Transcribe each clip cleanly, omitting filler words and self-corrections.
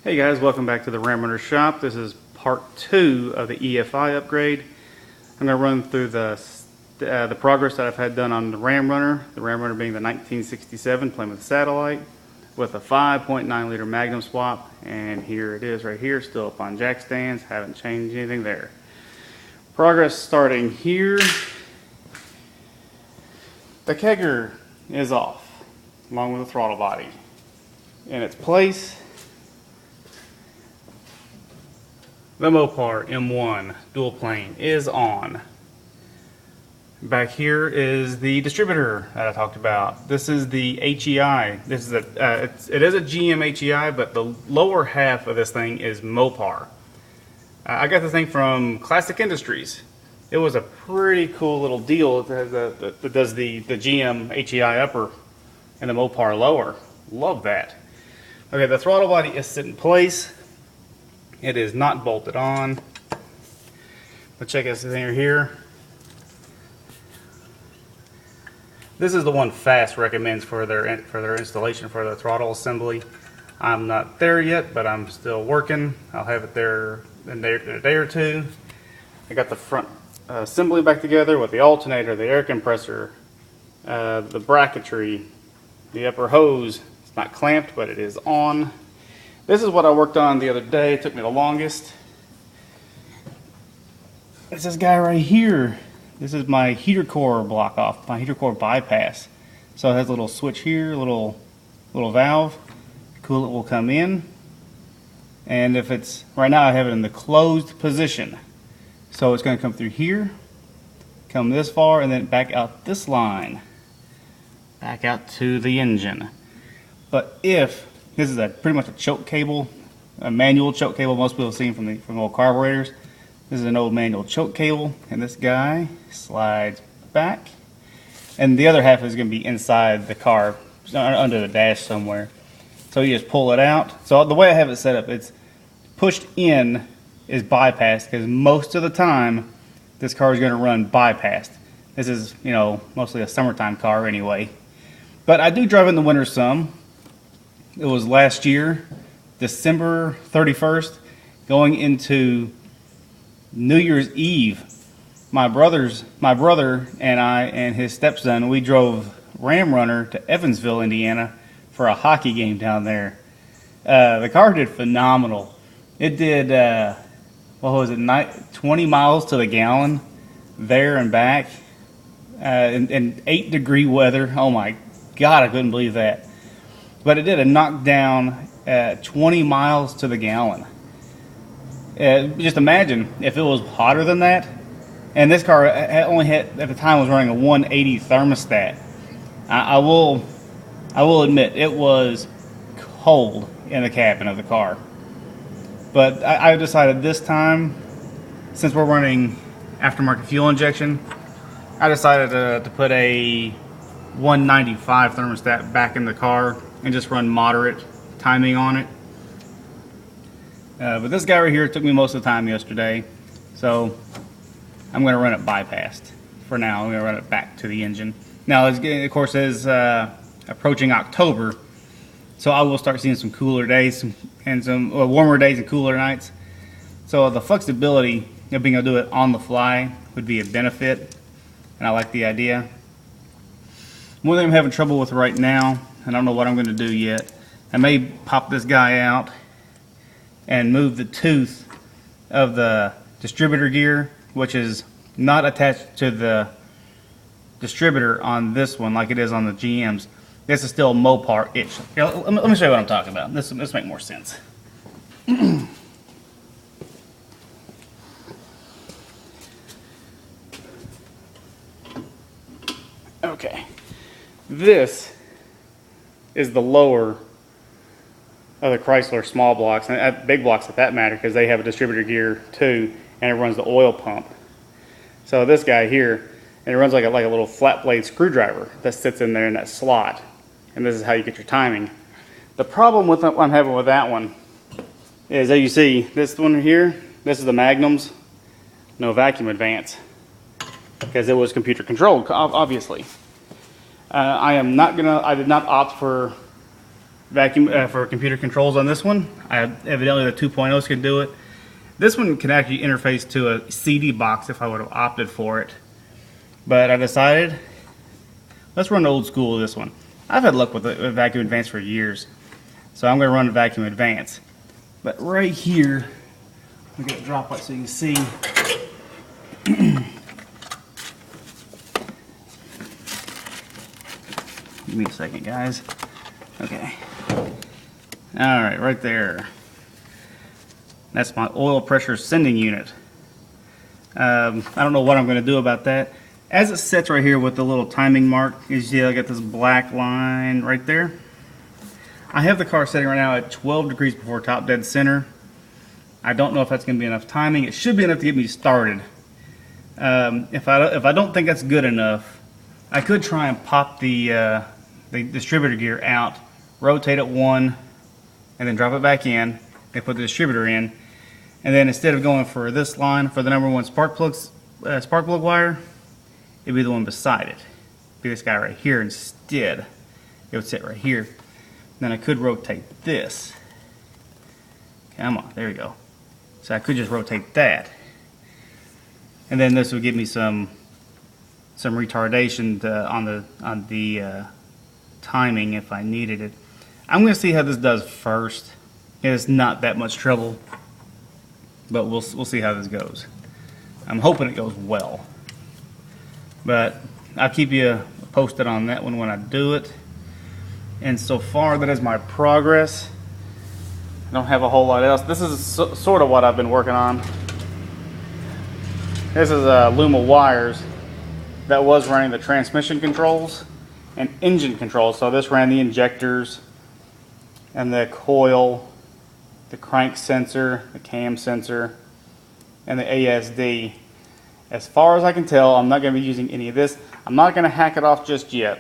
Hey guys, welcome back to the Ram Runner Shop. This is part 2 of the EFI upgrade. I'm going to run through the progress that I've had done on the Ram Runner being the 1967 Plymouth Satellite with a 5.9 liter Magnum swap, and here it is right here, still up on jack stands, haven't changed anything there. Progress starting here. The kegger is off, along with the throttle body. In its place, the Mopar M1 dual plane is on. Back here is the distributor that I talked about. This is the HEI. This is it is a GM HEI, but the lower half of this thing is Mopar. I got this thing from Classic Industries. It was a pretty cool little deal. It does the GM HEI upper and the Mopar lower. Love that. Okay, the throttle body is set in place. It is not bolted on. But check this thing here. This is the one FAST recommends for their installation for the throttle assembly. I'm not there yet, but I'm still working. I'll have it there in a day or two. I got the front assembly back together with the alternator, the air compressor, the bracketry, the upper hose. It's not clamped, but it is on. This is what I worked on the other day. It took me the longest. It's this guy right here. This is my heater core block off, my heater core bypass. So it has a little switch here, a little valve. Coolant will come in. And if it's, right now I have it in the closed position. So it's going to come through here, come this far, and then back out this line. Back out to the engine. But if this is pretty much a choke cable, a manual choke cable. Most people have seen from old carburetors. This is an old manual choke cable, and this guy slides back, and the other half is going to be inside the car, under the dash somewhere. So you just pull it out. So the way I have it set up, it's pushed in is bypassed, because most of the time this car is going to run bypassed. This is, mostly a summertime car anyway. But I do drive in the winter some. It was last year, December 31st, going into New Year's Eve. My brother and I and his stepson, we drove Ram Runner to Evansville, Indiana for a hockey game down there. The car did phenomenal. It did, 20 miles to the gallon there and back in 8-degree weather. Oh my God, I couldn't believe that. But it did a knockdown at 20 miles to the gallon. Just imagine if it was hotter than that. And this car only had, at the time, was running a 180 thermostat. I will admit it was cold in the cabin of the car. But I decided this time, since we're running aftermarket fuel injection, I decided to put a 195 thermostat back in the car and just run moderate timing on it. But this guy right here took me most of the time yesterday, so I'm going to run it bypassed for now. I'm going to run it back to the engine. Now, of course, as approaching October, so I will start seeing some cooler days and some warmer days and cooler nights. So the flexibility of being able to do it on the fly would be a benefit, and I like the idea. One thing I'm having trouble with right now, and I don't know what I'm going to do yet, I may pop this guy out and move the tooth of the distributor gear, which is not attached to the distributor on this one like it is on the GMs. This is still Mopar-ish. Let me show you what I'm talking about. This makes more sense. Okay. This is the lower of the Chrysler small blocks, and big blocks at that matter, because they have a distributor gear too, and it runs the oil pump. So this guy here, and it runs like a little flat blade screwdriver that sits in there in that slot, and this is how you get your timing. The problem with what I'm having with that one is, as you see, this one here, this is the Magnum's, no vacuum advance, because it was computer controlled, obviously. I did not opt for vacuum for computer controls on this one. Evidently the 2.0s can do it. This one can actually interface to a CD box if I would have opted for it. But I decided, let's run old school with this one. I've had luck with the Vacuum Advance for years, so I'm going to run the Vacuum Advance. But right here, I'm going to drop it so you can see. Give me a second, guys. Okay. Alright, right there. That's my oil pressure sending unit. I don't know what I'm going to do about that. As it sits right here with the little timing mark, you see I got this black line right there. I have the car setting right now at 12 degrees before top dead center. I don't know if that's going to be enough timing. It should be enough to get me started. If I don't think that's good enough, I could try and pop the distributor gear out, rotate it one, and then drop it back in, and put the distributor in. And then instead of going for this line for the #1 spark plug wire, it'd be the one beside it. It'd be this guy right here instead. It would sit right here. Then I could rotate this. Come on, there we go. So I could just rotate that. And then this would give me some retardation on the timing if I needed it. I'm going to see how this does first. It's not that much trouble, but we'll see how this goes. I'm hoping it goes well, but I'll keep you posted on that one when I do it. And so far, that is my progress. I don't have a whole lot else. This is sort of what I've been working on. This is a loom of wires that was running the transmission controls and engine controls. So this ran the injectors and the coil, the crank sensor, the cam sensor, and the ASD. As far as I can tell, I'm not going to be using any of this. I'm not going to hack it off just yet.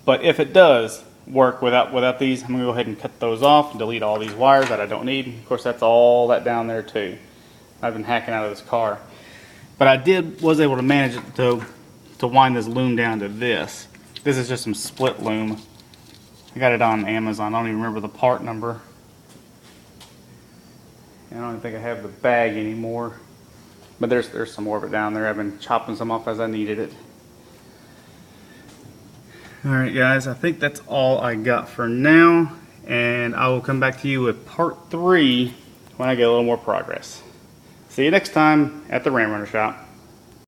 But if it does work without these, I'm going to go ahead and cut those off and delete all these wires that I don't need. Of course, that's all that down there too. I've been hacking out of this car. But I was able to manage it to wind this loom down to this. This is just some split loom. I got it on Amazon. I don't even remember the part number. I don't even think I have the bag anymore. But there's some more of it down there. I've been chopping some off as I needed it. Alright guys, I think that's all I got for now. And I will come back to you with part 3 when I get a little more progress. See you next time at the Ram Runner Shop.